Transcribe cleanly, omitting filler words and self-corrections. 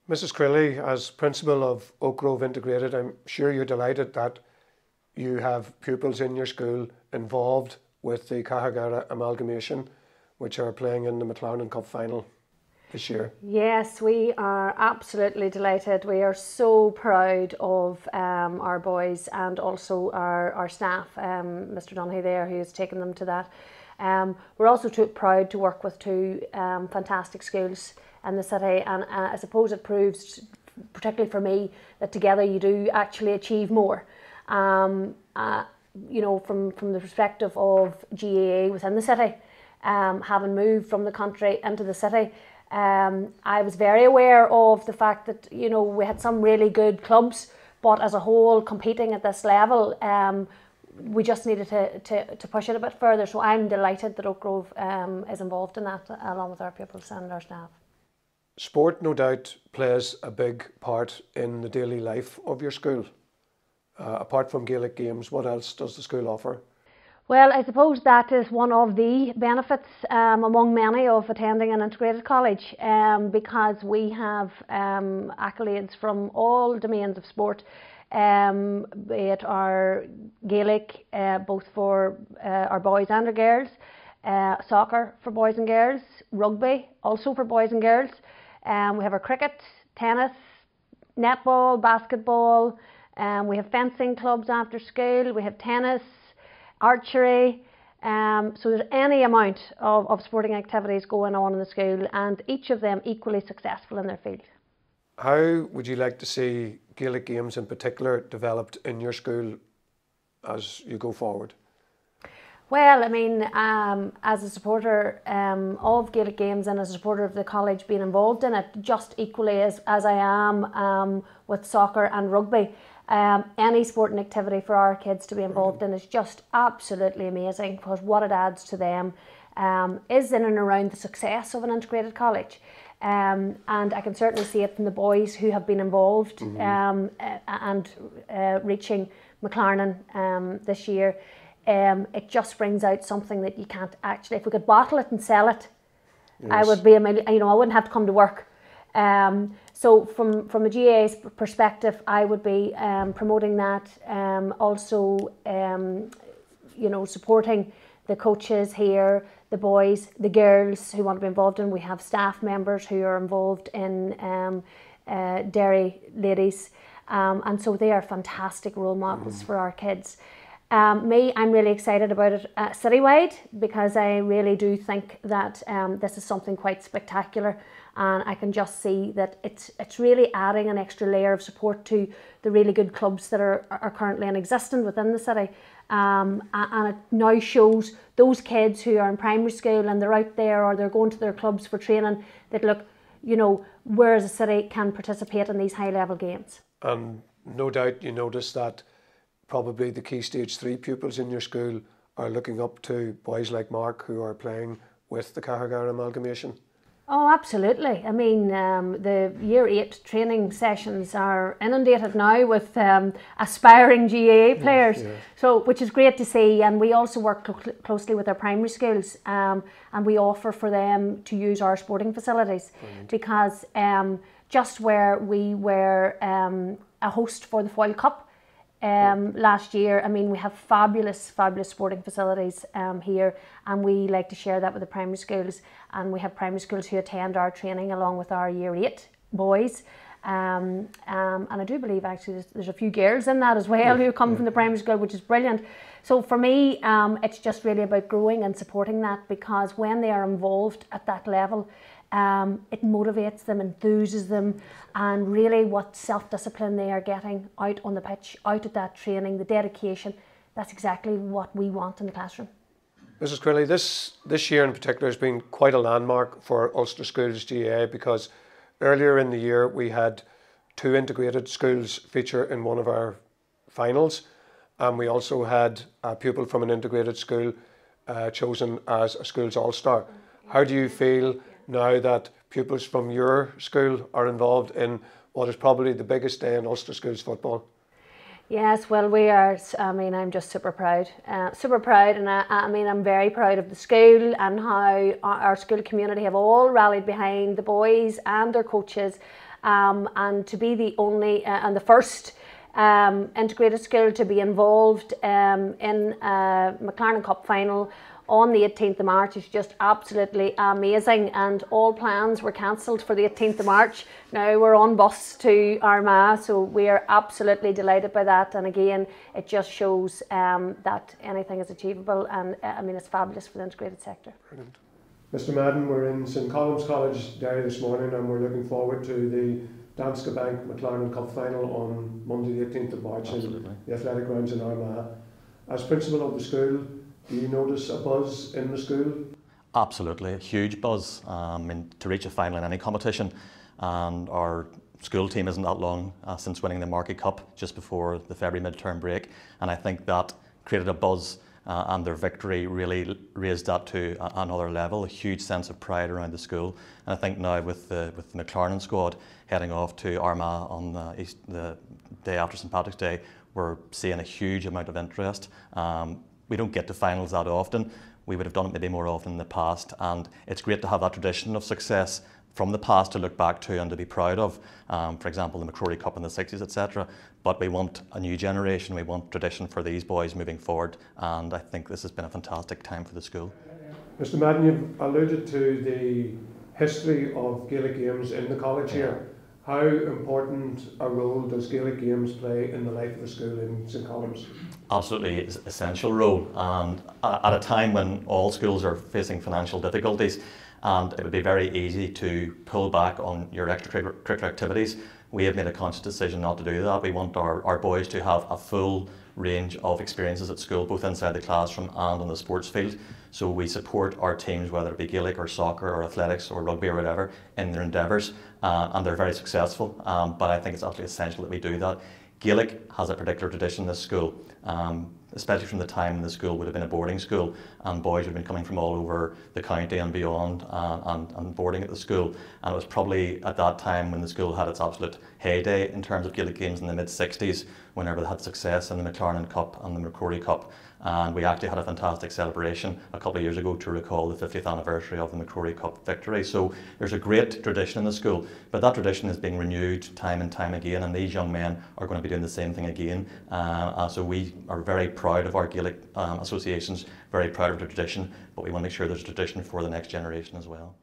Mrs. Crilly, as principal of Oak Grove Integrated, I'm sure you're delighted that you have pupils in your school involved with the Cahergara amalgamation, which are playing in the MacLarnon Cup final this year. Yes, we are absolutely delighted. We are so proud of our boys and also our staff, Mr. Donaghy there, who has taken them to that. We're also proud to work with two fantastic schools in the city, and I suppose it proves, particularly for me, that together you do actually achieve more. You know, from the perspective of GAA within the city, having moved from the country into the city, I was very aware of the fact that, you know, we had some really good clubs, but as a whole, competing at this level, we just needed to push it a bit further. So I'm delighted that Oak Grove is involved in that, along with our pupils and our staff. Sport, no doubt, plays a big part in the daily life of your school. Apart from Gaelic games, what else does the school offer? Well, I suppose that is one of the benefits among many of attending an integrated college, because we have accolades from all domains of sport, be it our Gaelic, both for our boys and our girls, soccer for boys and girls, rugby also for boys and girls. We have our cricket, tennis, netball, basketball. We have fencing clubs after school. We have tennis, archery. So there's any amount of sporting activities going on in the school, and each of them equally successful in their field. How would you like to see Gaelic games in particular developed in your school as you go forward? Well, I mean, as a supporter of Gaelic games and as a supporter of the college being involved in it, just equally as I am with soccer and rugby, any sporting activity for our kids to be involved in is just absolutely amazing, because what it adds to them is in and around the success of an integrated college. And I can certainly see it from the boys who have been involved and reaching MacLarnon this year. It just brings out something that you can't actually, if we could bottle it and sell it, yes, I would be I wouldn't have to come to work. So from a GAA's perspective, I would be promoting that, also supporting the coaches here, the boys, the girls who want to be involved in. We have staff members who are involved in Derry ladies, and so they are fantastic role models for our kids. I'm really excited about it citywide, because I really do think that this is something quite spectacular, and I can just see that it's really adding an extra layer of support to the really good clubs that are currently in existence within the city, and it now shows those kids who are in primary school and they're out there or they're going to their clubs for training that, look, you know, where as a city can participate in these high level games. And no doubt you notice that probably the key stage 3 pupils in your school are looking up to boys like Mark who are playing with the Cahergara amalgamation. Oh, absolutely. I mean, the year 8 training sessions are inundated now with aspiring GAA players, yes. So which is great to see. And we also work closely with our primary schools, and we offer for them to use our sporting facilities. Brilliant. Because just where we were a host for the Foyle Cup last year, I mean, we have fabulous sporting facilities here, and we like to share that with the primary schools, and we have primary schools who attend our training along with our year 8 boys, and I do believe actually there's a few girls in that as well who come from the primary school, which is brilliant. So for me, it's just really about growing and supporting that, because when they are involved at that level, it motivates them, enthuses them, and really what self-discipline they are getting out on the pitch, out at that training, the dedication, that's exactly what we want in the classroom. Mrs. Crilly, this year in particular has been quite a landmark for Ulster Schools GAA, because earlier in the year we had 2 integrated schools feature in one of our finals, and we also had a pupil from an integrated school chosen as a school's all-star. How do you feel now that pupils from your school are involved in what is probably the biggest day in Ulster Schools football? Yes, well, we are. I mean, I'm just super proud, and I mean, I'm very proud of the school and how our school community have all rallied behind the boys and their coaches, and to be the only and the first integrated school to be involved in a MacLarnon Cup final on the 18th of March is just absolutely amazing, and all plans were cancelled for the 18th of March. Now we're on bus to Armagh, so we are absolutely delighted by that, and again it just shows that anything is achievable, and I mean it's fabulous for the integrated sector. Brilliant. Mr. Madden, we're in St Colum's College, Derry this morning, and we're looking forward to the Danske Bank MacLarnon Cup final on Monday the 18th of March in the athletic grounds in Armagh. As principal of the school, do you notice a buzz in the school? Absolutely, a huge buzz to reach a final in any competition, and our school team isn't that long since winning the Marquee Cup just before the February mid-term break, and I think that created a buzz and their victory really raised that to another level, a huge sense of pride around the school. And I think now with the MacLarnon squad heading off to Armagh on the day after St Patrick's Day, we're seeing a huge amount of interest. We don't get to finals that often. We would have done it maybe more often in the past, and it's great to have that tradition of success from the past to look back to and to be proud of. For example, the McCrory Cup in the 60s, etc. But we want a new generation, we want tradition for these boys moving forward, and I think this has been a fantastic time for the school. Mr. Madden, you've alluded to the history of Gaelic games in the college here. How important a role does Gaelic games play in the life of the school in St Colum's? Absolutely essential role, and at a time when all schools are facing financial difficulties, and it would be very easy to pull back on your extracurricular activities. We have made a conscious decision not to do that. We want our boys to have a full range of experiences at school, both inside the classroom and on the sports field. So we support our teams, whether it be Gaelic or soccer or athletics or rugby or whatever, in their endeavours, and they're very successful. But I think it's absolutely essential that we do that. Gaelic has a particular tradition in this school, especially from the time when the school would have been a boarding school and boys would have been coming from all over the county and beyond and boarding at the school. And it was probably at that time when the school had its absolute heyday in terms of Gaelic games in the mid-60s, whenever they had success in the MacLarnon Cup and the McCrory Cup. And we actually had a fantastic celebration a couple of years ago to recall the 50th anniversary of the McCrory Cup victory. So there's a great tradition in the school, but that tradition is being renewed time and time again, and these young men are going to be doing the same thing again. So we are very proud of our Gaelic associations, very proud of the tradition, but we want to make sure there's a tradition for the next generation as well.